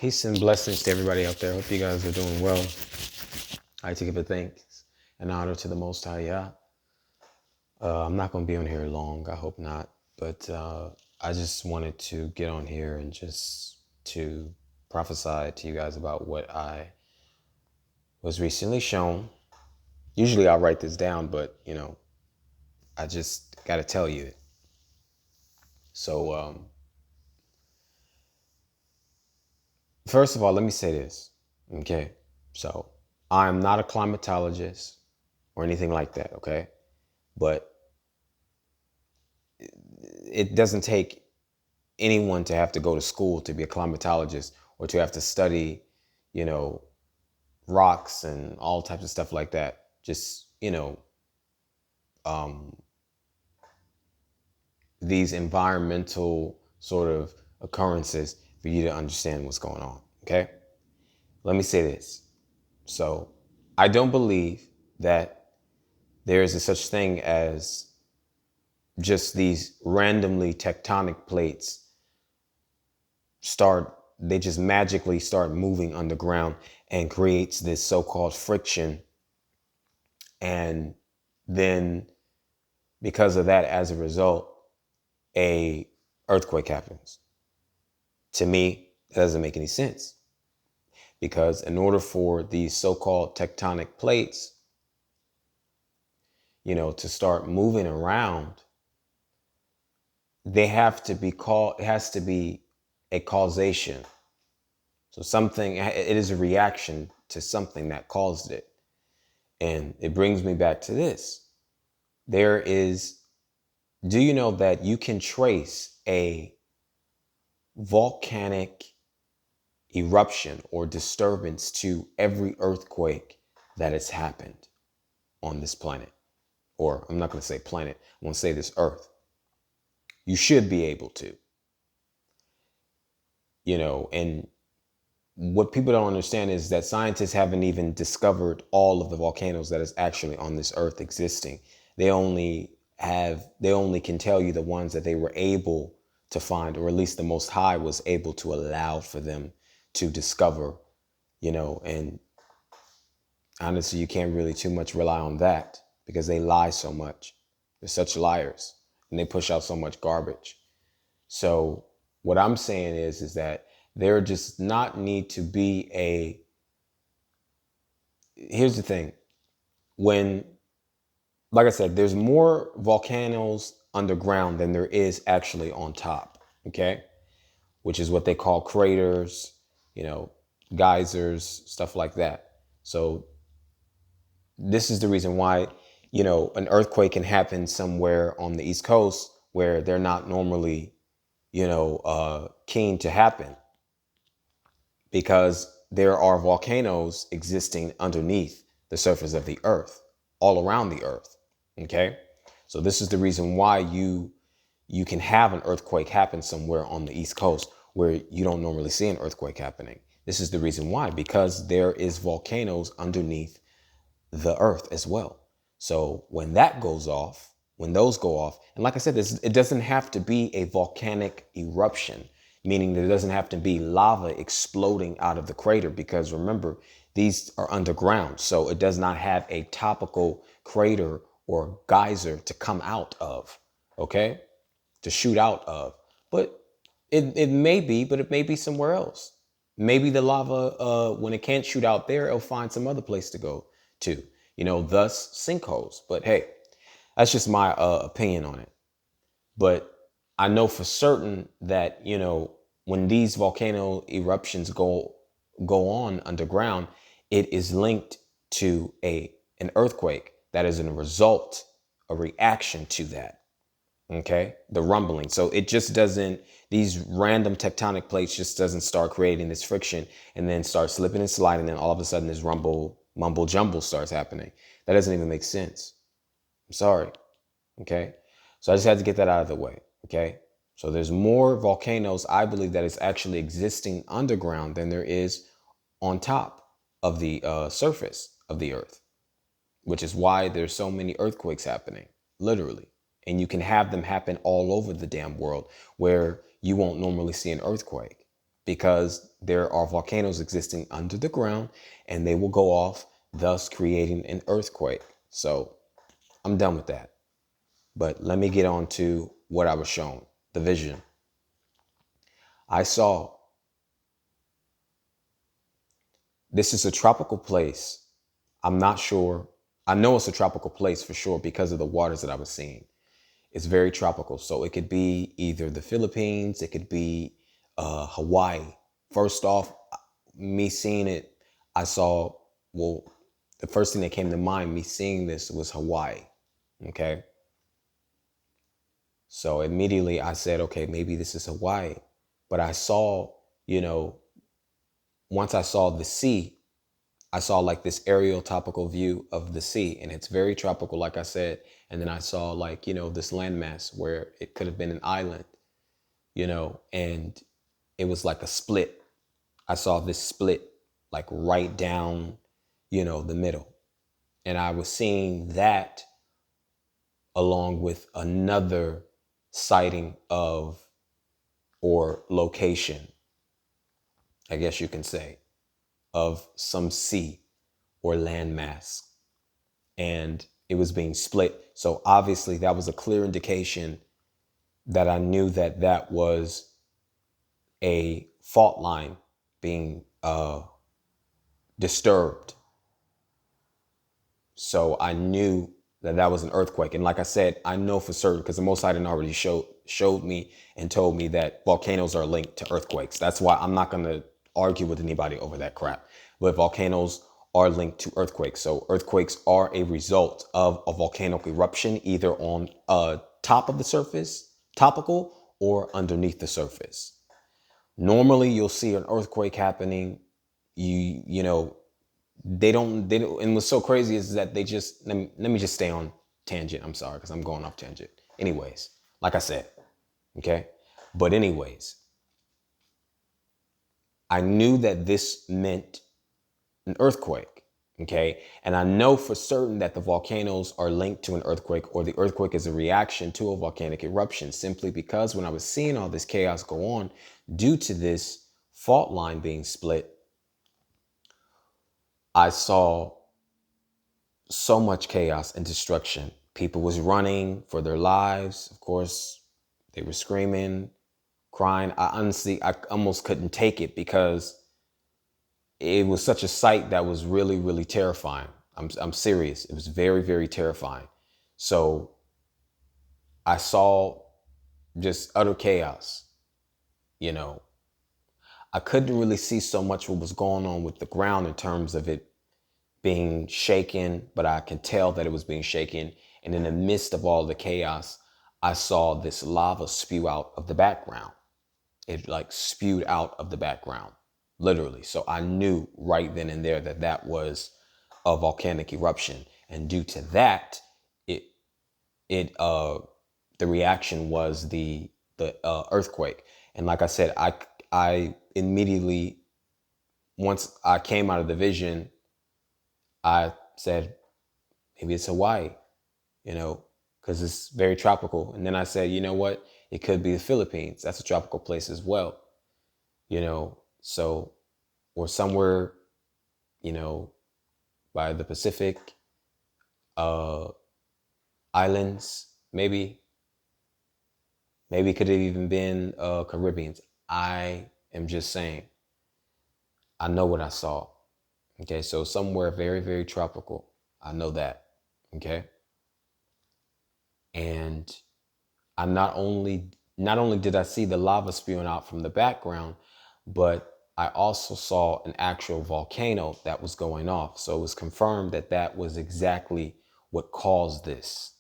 Peace and blessings to everybody out there. Hope you guys are doing well. I like to give a thanks and honor to the Most High Yah. I'm not going to be on here long. I hope not. But I just wanted to get on here and just to prophesy to you guys about what I was recently shown. Usually I'll write this down, but, I just got to tell you it. So, first of all, let me say this. Okay. So I'm not a climatologist or anything like that. Okay. But it doesn't take anyone to have to go to school to be a climatologist or to have to study, rocks and all types of stuff like that. Just, these environmental sort of occurrences for you to understand what's going on. Okay. Let me say this. So I don't believe that there is a such thing as just these randomly tectonic plates they just magically start moving underground and creates this so-called friction. And then because of that, as a result, a earthquake happens. To me, that doesn't make any sense, because in order for these so-called tectonic plates, to start moving around, it has to be a causation. So it is a reaction to something that caused it. And it brings me back to this. Do you know that you can trace a volcanic eruption or disturbance to every earthquake that has happened on this planet? Or I'm not going to say planet, I'm going to say this earth. You should be able to. And what people don't understand is that scientists haven't even discovered all of the volcanoes that is actually on this earth existing. They only can tell you the ones that they were able to find, or at least the Most High was able to allow for them to discover, and honestly, you can't really too much rely on that, because they lie so much. They're such liars, and they push out so much garbage. So what I'm saying is that there just not need to be here's the thing. Like I said, there's more volcanoes underground than there is actually on top. Okay. Which is what they call craters, geysers, stuff like that. So this is the reason why, an earthquake can happen somewhere on the East Coast where they're not normally, keen to happen, because there are volcanoes existing underneath the surface of the earth, all around the earth. Okay. So this is the reason why you can have an earthquake happen somewhere on the East Coast where you don't normally see an earthquake happening. This is the reason why, because there is volcanoes underneath the earth as well. So when those go off, and like I said, it doesn't have to be a volcanic eruption, meaning there doesn't have to be lava exploding out of the crater, because remember, these are underground. So it does not have a topical crater or geyser to come out of, okay, to shoot out of. But it may be somewhere else. Maybe the lava, when it can't shoot out there, it'll find some other place to go to, thus sinkholes. But hey, that's just my opinion on it. But I know for certain that, when these volcano eruptions go on underground, it is linked to an earthquake that is a reaction to that. Okay, the rumbling. So it just doesn't, these random tectonic plates just doesn't start creating this friction and then start slipping and sliding, and all of a sudden this mumble jumble starts happening. That doesn't even make sense. I'm sorry. Okay, so I just had to get that out of the way. Okay, so there's more volcanoes, I believe, that is actually existing underground than there is on top of the surface of the earth, which is why there's so many earthquakes happening, literally. And you can have them happen all over the damn world where you won't normally see an earthquake. because there are volcanoes existing under the ground and they will go off, thus creating an earthquake. So I'm done with that. But let me get on to what I was shown, the vision. I saw this is a tropical place. I'm not sure. I know it's a tropical place for sure because of the waters that I was seeing. It's very tropical. So it could be either the Philippines, it could be Hawaii. First off, me seeing it, I saw, well, the first thing that came to mind, me seeing this was Hawaii. Okay. So immediately I said, okay, maybe this is Hawaii. But I saw, you know, once I saw the sea, I saw like this aerial topical view of the sea, and it's very tropical, like I said. And then I saw like, this landmass where it could have been an island, and it was like a split. I saw this split like right down, the middle. And I was seeing that along with another sighting of, or location, I guess you can say, of some sea or landmass. And it was being split. So obviously that was a clear indication that I knew that that was a fault line being disturbed. So I knew that that was an earthquake. And like I said, I know for certain because the Most High didn't already showed me and told me that volcanoes are linked to earthquakes. That's why I'm not going to argue with anybody over that crap. But volcanoes are linked to earthquakes. So earthquakes are a result of a volcanic eruption, either on top of the surface, topical, or underneath the surface. Normally, you'll see an earthquake happening. You know, they don't, and what's so crazy is that they just, let me just stay on tangent. I'm sorry, because I'm going off tangent. Anyways, like I said, okay. But anyways, I knew that this meant an earthquake, okay? And I know for certain that the volcanoes are linked to an earthquake, or the earthquake is a reaction to a volcanic eruption, simply because when I was seeing all this chaos go on due to this fault line being split, I saw so much chaos and destruction. People was running for their lives. Of course, they were screaming, crying. I almost couldn't take it because it was such a sight that was really, really terrifying. I'm serious. It was very, very terrifying. So I saw just utter chaos. I couldn't really see so much what was going on with the ground in terms of it being shaken, but I could tell that it was being shaken. And in the midst of all the chaos, I saw this lava spew out of the background. It like spewed out of the background, literally. So I knew right then and there that that was a volcanic eruption. And due to that, the reaction was the earthquake. And like I said, I immediately, once I came out of the vision, I said, maybe it's Hawaii, because it's very tropical. And then I said, you know what? It could be the Philippines. That's a tropical place as well, so, or somewhere, by the Pacific uh, islands, maybe it could have even been Caribbeans. I am just saying, I know what I saw. Okay, so somewhere very, very tropical. I know that. Okay. And I not only did I see the lava spewing out from the background, but I also saw an actual volcano that was going off. So it was confirmed that that was exactly what caused this.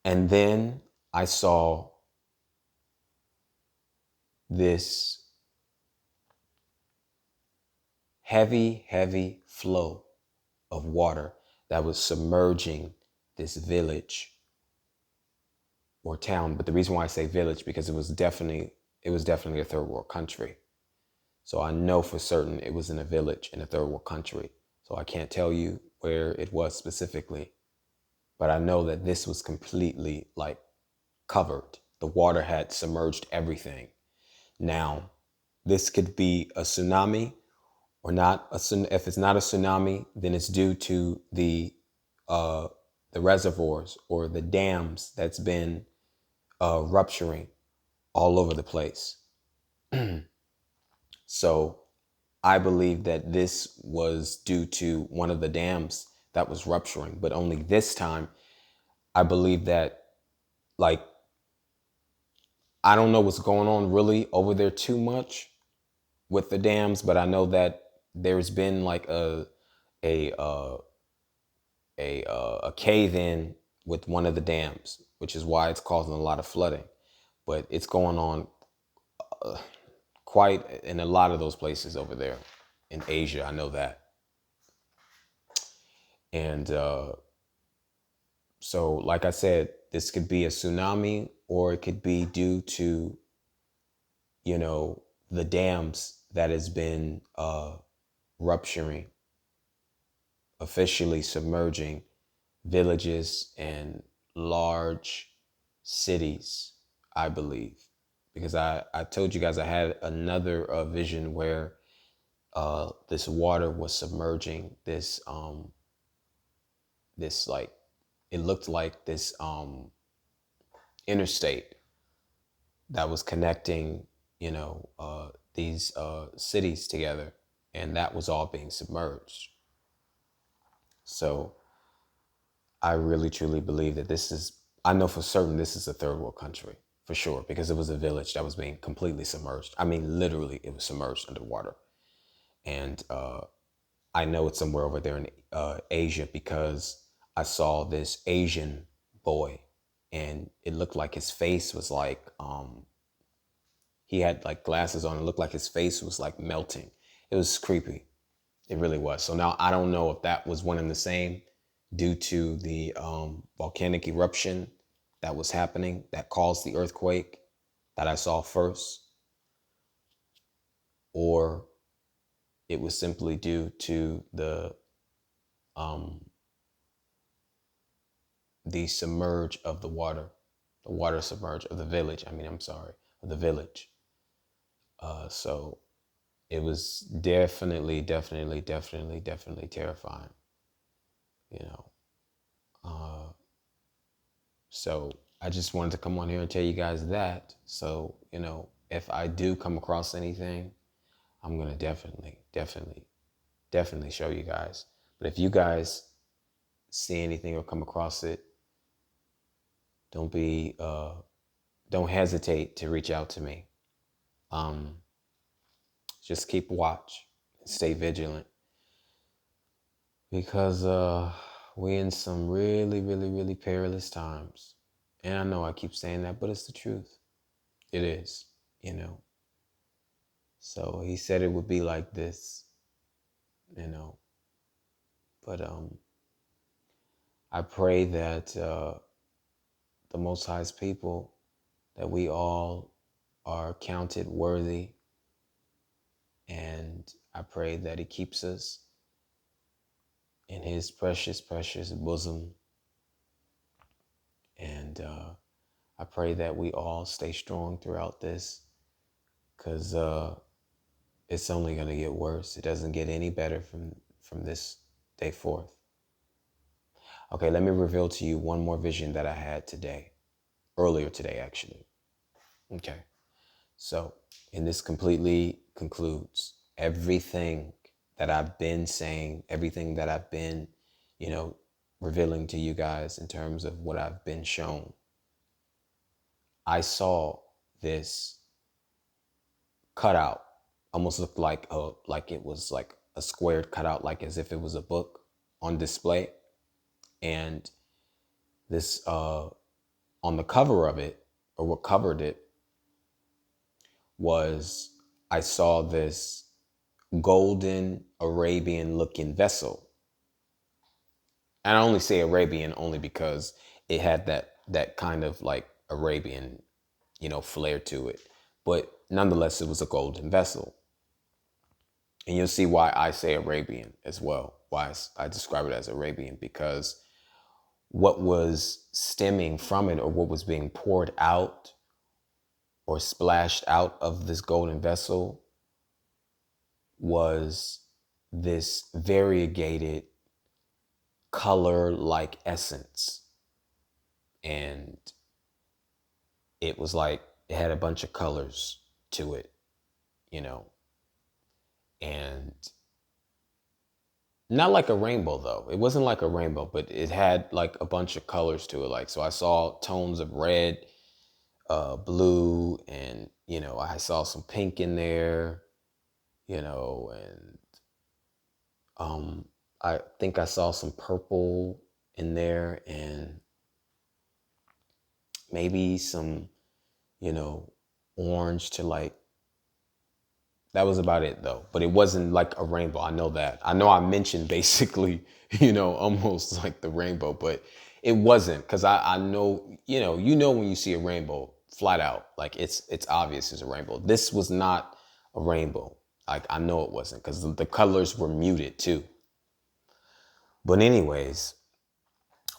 And then I saw this heavy, heavy flow of water that was submerging this village or town. But the reason why I say village, because it was definitely a third world country. So I know for certain it was in a village in a third world country. So I can't tell you where it was specifically, but I know that this was completely like covered. the water had submerged everything. Now, this could be a tsunami or not. If it's not a tsunami, then it's due to uh, the reservoirs or the dams that's been rupturing all over the place. So I believe that this was due to one of the dams that was rupturing, but only this time I believe that, like, I don't know what's going on really over there too much with the dams, but I know that there's been like a uh, a cave in with one of the dams, which is why it's causing a lot of flooding. But it's going on quite in a lot of those places over there in Asia. I know that. And so, like I said, this could be a tsunami or it could be due to, the dams that has been rupturing, officially submerging villages and large cities, I believe. Because I told you guys I had another vision where this water was submerging this like, it looked like this interstate that was connecting, these cities together, and that was all being submerged. So I really truly believe that I know for certain this is a third world country, for sure, because it was a village that was being completely submerged. I mean, literally, it was submerged underwater. And I know it's somewhere over there in Asia because I saw this Asian boy, and it looked like his face was like, he had like glasses on. It looked like his face was like melting. It was creepy. It really was. So now I don't know if that was one and the same due to the volcanic eruption that was happening that caused the earthquake that I saw first, or it was simply due to um, the submerge of the water submerge of the village. I'm sorry, of the village. So it was definitely terrifying, you know. Uh, so I just wanted to come on here and tell you guys that. So, if I do come across anything, I'm going to definitely show you guys. But if you guys see anything or come across it, don't be, don't hesitate to reach out to me. Um, just keep watch and stay vigilant because we're in some really perilous times. And I know I keep saying that, but it's the truth. It is, you know. So he said it would be like this, you know. But I pray that the Most High's people, that we all are counted worthy, and I pray that he keeps us in his precious bosom. And I pray that we all stay strong throughout this, because it's only going to get worse. It doesn't get any better from this day forth. Okay, let me reveal to you one more vision that I had earlier today, actually. Okay, so, and this completely concludes everything that I've been saying, everything that I've been, revealing to you guys in terms of what I've been shown. I saw this cutout, almost looked like it was like a squared cutout, like as if it was a book on display. And this on the cover of it, or what covered it, was I saw this golden Arabian looking vessel. And I only say Arabian only because it had that kind of like Arabian, flair to it. But nonetheless, it was a golden vessel. And you'll see why I say Arabian as well, why I describe it as Arabian, because what was stemming from it, or what was being poured out, or splashed out of this golden vessel was this variegated color like essence. And it was like it had a bunch of colors to it, you know, and not like a rainbow though. It wasn't like a rainbow, but it had like a bunch of colors to it. Like, so I saw tones of red, blue, and, you know, I saw some pink in there, you know, and I think I saw some purple in there, and maybe some, you know, orange to like, that was about it though. But it wasn't like a rainbow. I know that. I know I mentioned basically, you know, almost like the rainbow, but it wasn't, because I know, you know when you see a rainbow flat out, like it's obvious it's a rainbow. This was not a rainbow. Like, I know it wasn't, because the colors were muted too. But anyways,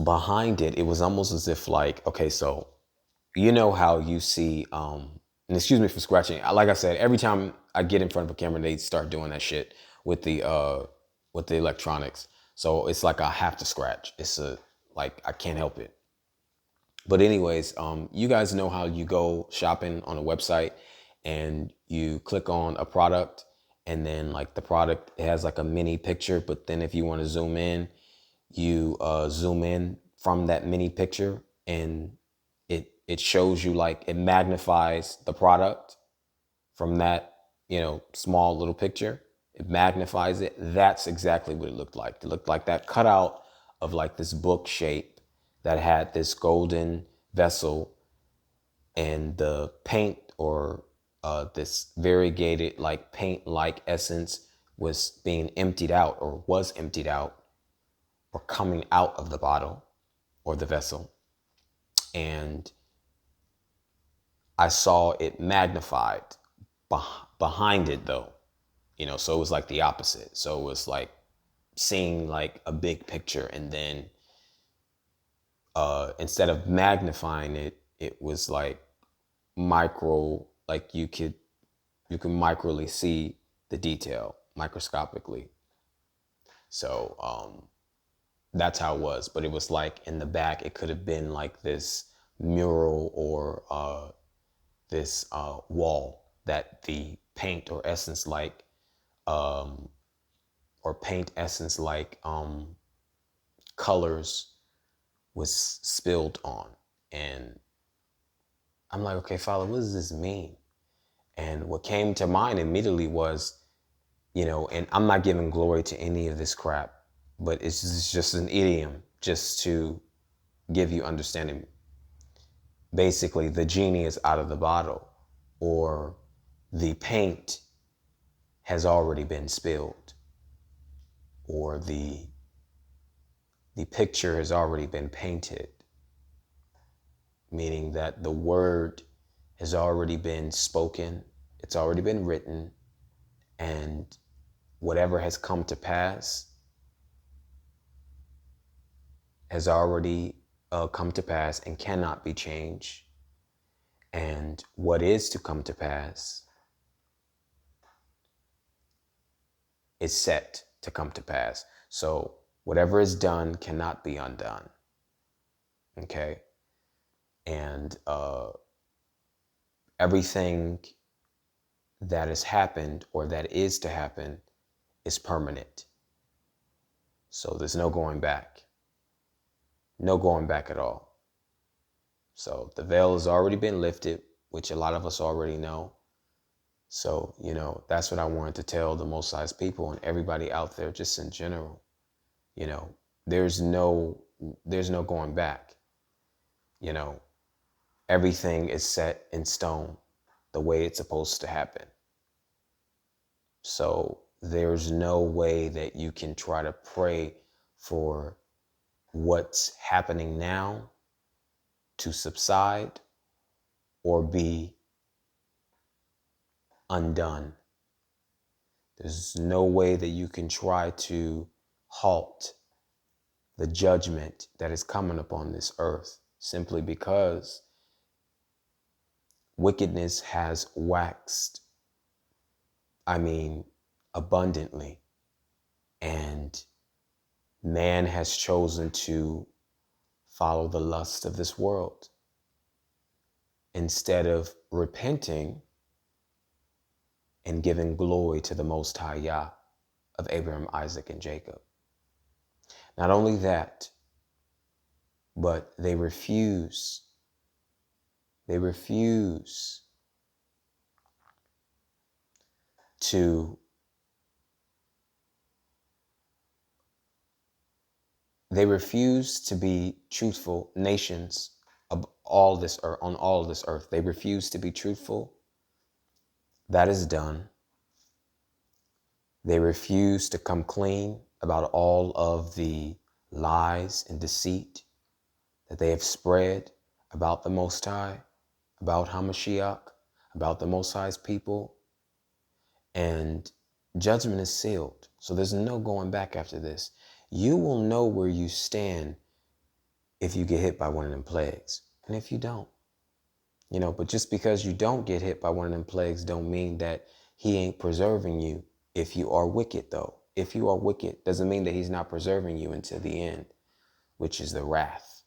behind it, it was almost as if like, okay, so you know how you see, and excuse me for scratching. Like I said, every time I get in front of a camera, they start doing that shit with the electronics. So it's like I have to scratch. It's like I can't help it. But anyways, you guys know how you go shopping on a website and you click on a product, and then like the product has like a mini picture, but then if you want to zoom in, you zoom in from that mini picture, and it shows you, like, it magnifies the product from that, small little picture. It magnifies it. That's exactly what it looked like. It looked like that cutout of like this book shape that had this golden vessel, and the paint, or this variegated like paint like essence, was being emptied out, or was emptied out, or coming out of the bottle or the vessel. And I saw it magnified behind it though, so it was like the opposite. So it was like seeing like a big picture, and then instead of magnifying it, it was like micro, like you can microly see the detail microscopically. So that's how it was. But it was like in the back, it could have been like this mural, or this wall that the paint or essence like, or paint essence like colors was spilled on. And I'm like, okay, Father, what does this mean? And what came to mind immediately was, and I'm not giving glory to any of this crap, but it's just an idiom just to give you understanding. Basically, the genie is out of the bottle, or the paint has already been spilled, or the picture has already been painted, meaning that the word has already been spoken, it's already been written, and whatever has come to pass has already come to pass and cannot be changed. And what is to come to pass is set to come to pass. So whatever is done cannot be undone. Okay? And everything that has happened, or that is to happen, is permanent. So there's no going back. No going back at all. So the veil has already been lifted, which a lot of us already know. So, that's what I wanted to tell the Most High's people and everybody out there, just in general. You know, there's no going back. Everything is set in stone the way it's supposed to happen. So there's no way that you can try to pray for what's happening now to subside or be undone. There's no way that you can try to halt the judgment that is coming upon this earth, simply because wickedness has waxed, abundantly. And man has chosen to follow the lust of this world instead of repenting and giving glory to the Most High Yah of Abraham, Isaac, and Jacob. Not only that, but they refuse to be truthful nations of all this earth, on all of this earth. They refuse to be truthful. That is done. They refuse to come clean about all of the lies and deceit that they have spread about the Most High, about Hamashiach, about the Most High's people. And judgment is sealed. So there's no going back after this. You will know where you stand if you get hit by one of them plagues. And if you don't, but just because you don't get hit by one of them plagues don't mean that he ain't preserving you. If you are wicked, though, if you are wicked, doesn't mean that he's not preserving you until the end, which is the wrath.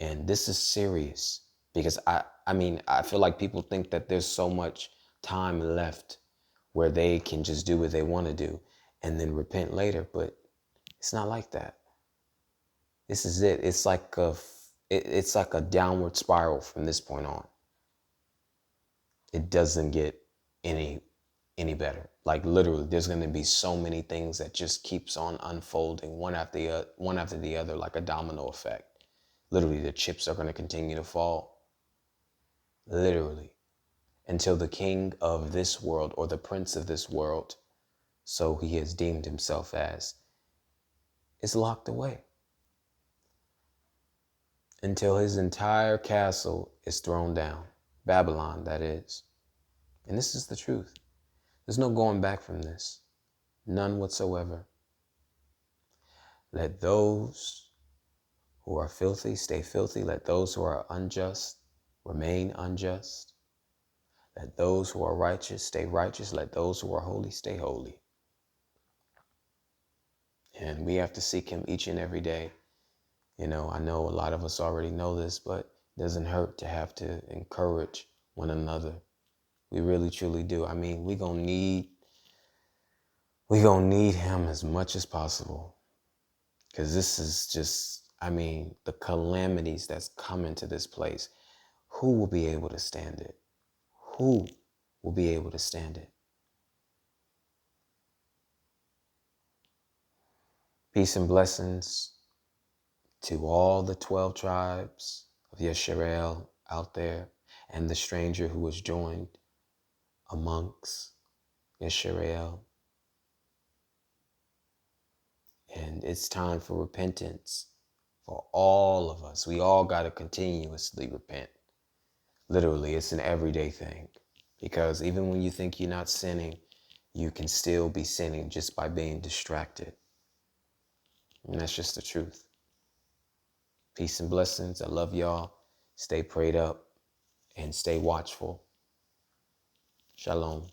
And this is serious because I feel like people think that there's so much time left where they can just do what they want to do and then repent later. But it's not like that. This is it. It's like a downward spiral from this point on. It doesn't get any better. Like literally, there's going to be so many things that just keeps on unfolding one after the other, like a domino effect. Literally, the chips are going to continue to fall. Literally, until the king of this world or the prince of this world, so he has deemed himself as, is locked away. Until his entire castle is thrown down. Babylon, that is. And this is the truth. There's no going back from this. None whatsoever. Let those who are filthy stay filthy. Let those who are unjust remain unjust. Let those who are righteous stay righteous. Let those who are holy stay holy. And we have to seek him each and every day. I know a lot of us already know this, but it doesn't hurt to have to encourage one another. We really, truly do. We're going to need him as much as possible. Because this is just, the calamities that's coming to this place. Who will be able to stand it? Who will be able to stand it? Peace and blessings to all the 12 tribes of Yisrael out there and the stranger who was joined amongst Yisrael. And it's time for repentance for all of us. We all got to continuously repent. Literally, it's an everyday thing. Because even when you think you're not sinning, you can still be sinning just by being distracted. And that's just the truth. Peace and blessings. I love y'all. Stay prayed up and stay watchful. Shalom.